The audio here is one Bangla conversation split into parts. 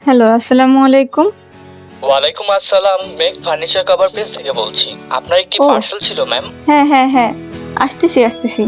হ্যালো, আসসালামু আলাইকুম। ওয়ালাইকুম আসসালাম, মেক ফার্নিচার কভার পেজ থেকে বলছি। আপনার একটি ও। পার্সেল ছিল ম্যাম। হ্যাঁ, আসতেছি।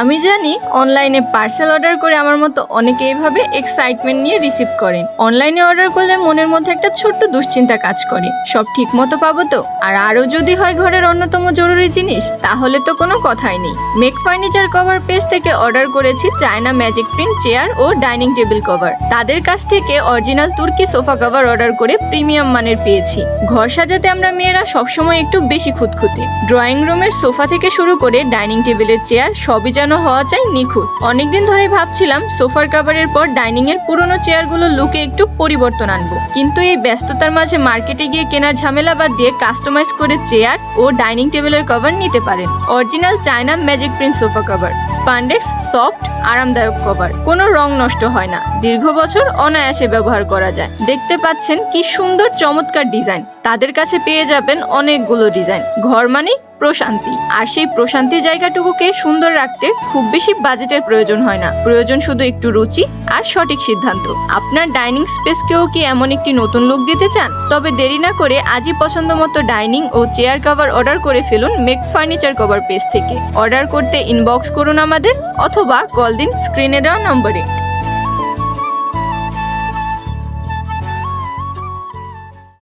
আমি জানি অনলাইনে পার্সেল অর্ডার করে আমার মতো অনেকে এইভাবে এক্সাইটমেন্ট নিয়ে রিসিভ করেন। অনলাইনে অর্ডার করলে মনের মধ্যে একটা ছোট্ট দুশ্চিন্তা কাজ করে, সব ঠিক মতো পাবো তো? আর আরও যদি হয় ঘরের অন্যতম জরুরি জিনিস, তাহলে তো কোনো কথাই নেই। মেক ফার্নিচার কভার পেজ থেকে অর্ডার করেছি চায়না ম্যাজিক প্রিন্ট চেয়ার ও ডাইনিং টেবিল কভার। তাদের কাছ থেকে অরিজিনাল তুর্কি সোফা কভার অর্ডার করে প্রিমিয়াম মানের পেয়েছি। ঘর সাজাতে আমরা মেয়েরা সবসময় একটু বেশি খুঁতখুঁতে। ড্রয়িং রুমের সোফা থেকে শুরু করে ডাইনিং টেবিলের চেয়ার সবই যেন হওয়া চাই নিখুঁত। অনেকদিন ধরে ভাবছিলাম সোফার কাভারের পর ডাইনিং এর পুরনো চেয়ারগুলো লুকে একটু পরিবর্তন আনবো, কিন্তু এই ব্যস্ততার মাঝে মার্কেটে গিয়ে কেনার ঝামেলা বাদ দিয়ে কাস্টমাইজ করে চেয়ার ও ডাইনিং টেবিলের কভার নিতে পারেন। Original China magic print sofa cover, spandex soft আরামদায়ক কভার, কোনো রং নষ্ট হয় না, দীর্ঘ বছর অনায়াসে ব্যবহার করা যায়। দেখতে পাচ্ছেন কি সুন্দর চমৎকার ডিজাইন। তাদের কাছে পেয়ে যাবেন অনেকগুলো ডিজাইন। ঘর মানে প্রশান্তি, আর সেই প্রশান্তির জায়গাটুকুকে সুন্দর রাখতে খুব বেশি বাজেটের প্রয়োজন হয় না, প্রয়োজন শুধু একটু রুচি আর সঠিক সিদ্ধান্ত। আপনার ডাইনিং স্পেসকেও কি এমন একটি নতুন লুক দিতে চান? তবে দেরি না করে আজই পছন্দ মতো ডাইনিং ও চেয়ার কভার অর্ডার করে ফেলুন মেক ফার্নিচার কভার পেজ থেকে। অর্ডার করতে ইনবক্স করুন আমাদের, অথবা কল দিন স্ক্রিনে দেওয়া নম্বরে।